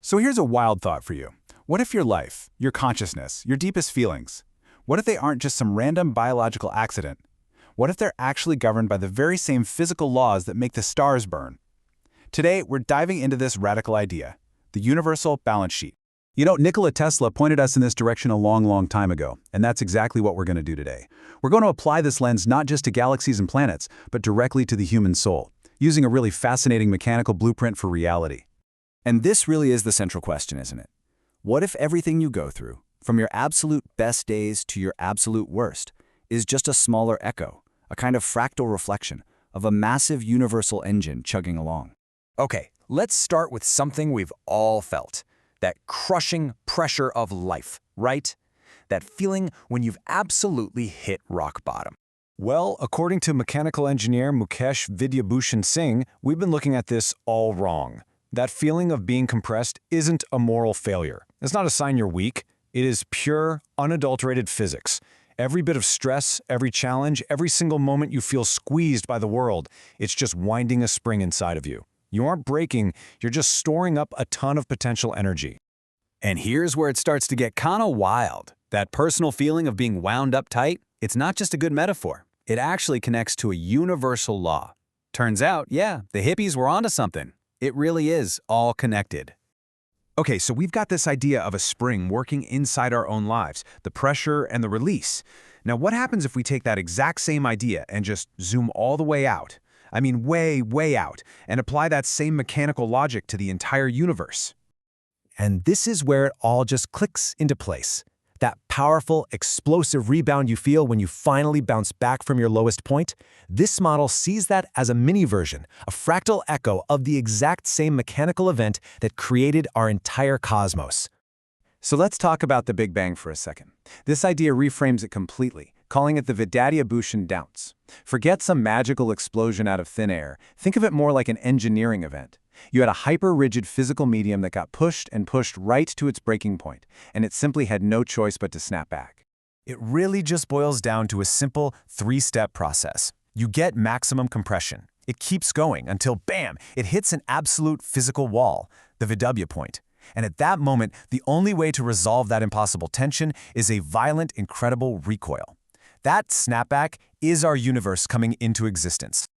So here's a wild thought for you. What if your life, your consciousness, your deepest feelings, what if they aren't just some random biological accident? What if they're actually governed by the very same physical laws that make the stars burn? Today, we're diving into this radical idea, the universal balance sheet. Nikola Tesla pointed us in this direction a long time ago, and that's exactly what we're going to do today. We're going to apply this lens not just to galaxies and planets, but directly to the human soul, using a really fascinating mechanical blueprint for reality. And this really is the central question, isn't it? What if everything you go through, from your absolute best days to your absolute worst, is just a smaller echo, a kind of fractal reflection of a massive universal engine chugging along? Okay, let's start with something we've all felt. That crushing pressure of life, right? That feeling when you've absolutely hit rock bottom. Well, according to mechanical engineer Mukesh Vidyabushan Singh, we've been looking at this all wrong. That feeling of being compressed isn't a moral failure. It's not a sign you're weak. It is pure, unadulterated physics. Every bit of stress, every challenge, every single moment you feel squeezed by the world, it's just winding a spring inside of you. You aren't breaking, you're just storing up a ton of potential energy. And here's where it starts to get kinda wild. That personal feeling of being wound up tight, it's not just a good metaphor. It actually connects to a universal law. Turns out, yeah, the hippies were onto something. It really is all connected. Okay, so we've got this idea of a spring working inside our own lives, the pressure and the release. Now, what happens if we take that exact same idea and just zoom all the way out? I mean, way out, and apply that same mechanical logic to the entire universe. And this is where it all just clicks into place. That powerful, explosive rebound you feel when you finally bounce back from your lowest point, this model sees that as a mini version, a fractal echo of the exact same mechanical event that created our entire cosmos. So let's talk about the Big Bang for a second. This idea reframes it completely, calling it the Vidyabhushan Bounce. Forget some magical explosion out of thin air. Think of it more like an engineering event. You had a hyper-rigid physical medium that got pushed and pushed right to its breaking point, and it simply had no choice but to snap back. It really just boils down to a simple three-step process. You get maximum compression. It keeps going until, bam, it hits an absolute physical wall, the Vidyabhushan point. And at that moment, the only way to resolve that impossible tension is a violent, incredible recoil. That snapback is our universe coming into existence.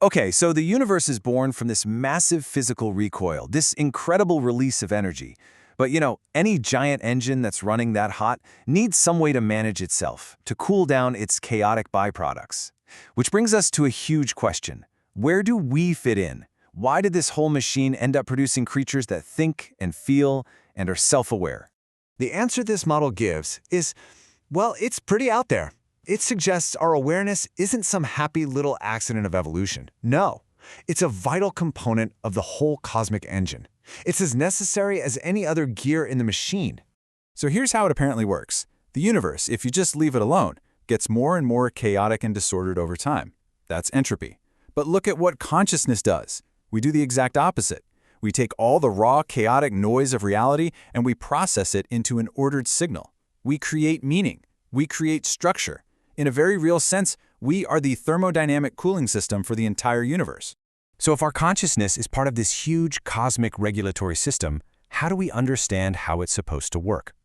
Okay, so the universe is born from this massive physical recoil, this incredible release of energy. But any giant engine that's running that hot needs some way to manage itself, to cool down its chaotic byproducts. Which brings us to a huge question. Where do we fit in? Why did this whole machine end up producing creatures that think and feel and are self-aware? The answer this model gives is, well, it's pretty out there. It suggests our awareness isn't some happy little accident of evolution. No, it's a vital component of the whole cosmic engine. It's as necessary as any other gear in the machine. So here's how it apparently works. The universe, if you just leave it alone, gets more and more chaotic and disordered over time. That's entropy. But look at what consciousness does. We do the exact opposite. We take all the raw, chaotic noise of reality and we process it into an ordered signal. We create meaning. We create structure. In a very real sense, we are the thermodynamic cooling system for the entire universe. So if our consciousness is part of this huge cosmic regulatory system, how do we understand how it's supposed to work?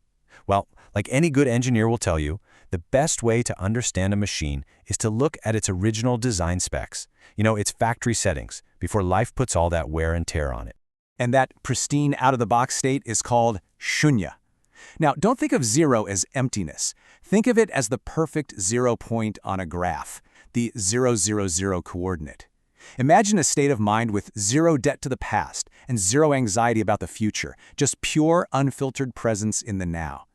Well, like any good engineer will tell you, the best way to understand a machine is to look at its original design specs, its factory settings, before life puts all that wear and tear on it. And that pristine out-of-the-box state is called shunya. Now, don't think of zero as emptiness. Think of it as the perfect 0 point on a graph, the 0, 0, 0 coordinate. Imagine a state of mind with zero debt to the past and zero anxiety about the future, just pure, unfiltered presence in the now.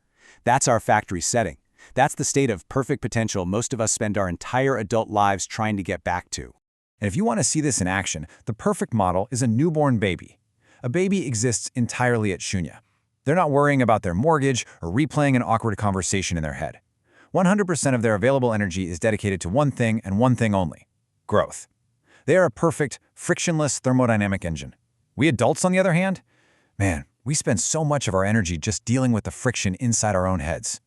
That's our factory setting. That's the state of perfect potential most of us spend our entire adult lives trying to get back to. And if you want to see this in action, the perfect model is a newborn baby. A baby exists entirely at shunya. They're not worrying about their mortgage or replaying an awkward conversation in their head. 100% of their available energy is dedicated to one thing and one thing only: growth. They are a perfect, frictionless thermodynamic engine. We adults, on the other hand, man, we spend so much of our energy just dealing with the friction inside our own heads.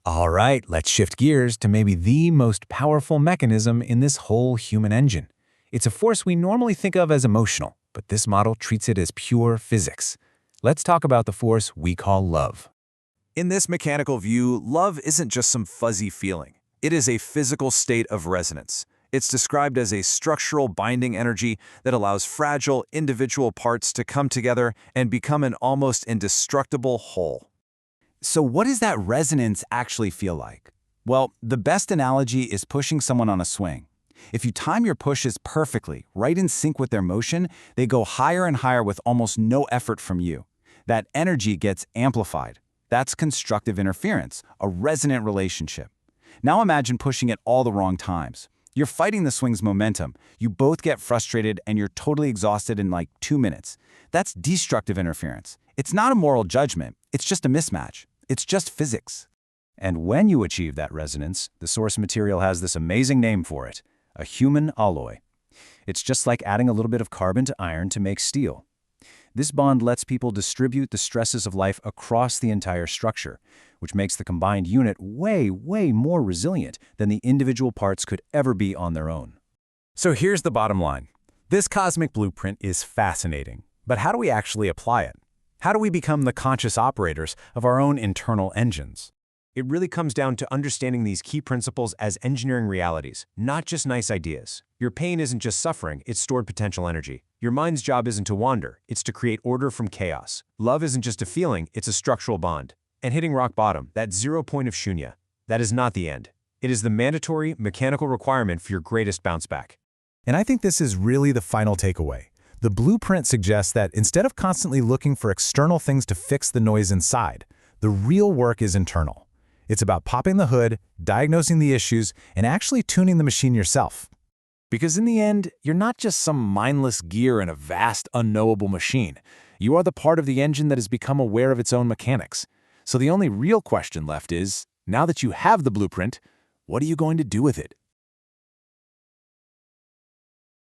All right, let's shift gears to maybe the most powerful mechanism in this whole human engine. It's a force we normally think of as emotional, but this model treats it as pure physics. Let's talk about the force we call love. In this mechanical view, love isn't just some fuzzy feeling. It is a physical state of resonance. It's described as a structural binding energy that allows fragile, individual parts to come together and become an almost indestructible whole. So what does that resonance actually feel like? Well, the best analogy is pushing someone on a swing. If you time your pushes perfectly, right in sync with their motion, they go higher and higher with almost no effort from you. That energy gets amplified. That's constructive interference, a resonant relationship. Now imagine pushing at all the wrong times. You're fighting the swing's momentum. You both get frustrated and you're totally exhausted in like 2 minutes. That's destructive interference. It's not a moral judgment. It's just a mismatch. It's just physics. And when you achieve that resonance, the source material has this amazing name for it, a human alloy. It's just like adding a little bit of carbon to iron to make steel. This bond lets people distribute the stresses of life across the entire structure, which makes the combined unit way, way more resilient than the individual parts could ever be on their own. So here's the bottom line. This cosmic blueprint is fascinating, but how do we actually apply it? How do we become the conscious operators of our own internal engines? It really comes down to understanding these key principles as engineering realities, not just nice ideas. Your pain isn't just suffering, it's stored potential energy. Your mind's job isn't to wander, it's to create order from chaos. Love isn't just a feeling, it's a structural bond. And hitting rock bottom, that 0 point of shunya, that is not the end. It is the mandatory, mechanical requirement for your greatest bounce back. And I think this is really the final takeaway. The blueprint suggests that instead of constantly looking for external things to fix the noise inside, the real work is internal. It's about popping the hood, diagnosing the issues, and actually tuning the machine yourself. Because in the end, you're not just some mindless gear in a vast, unknowable machine. You are the part of the engine that has become aware of its own mechanics. So the only real question left is, now that you have the blueprint, what are you going to do with it?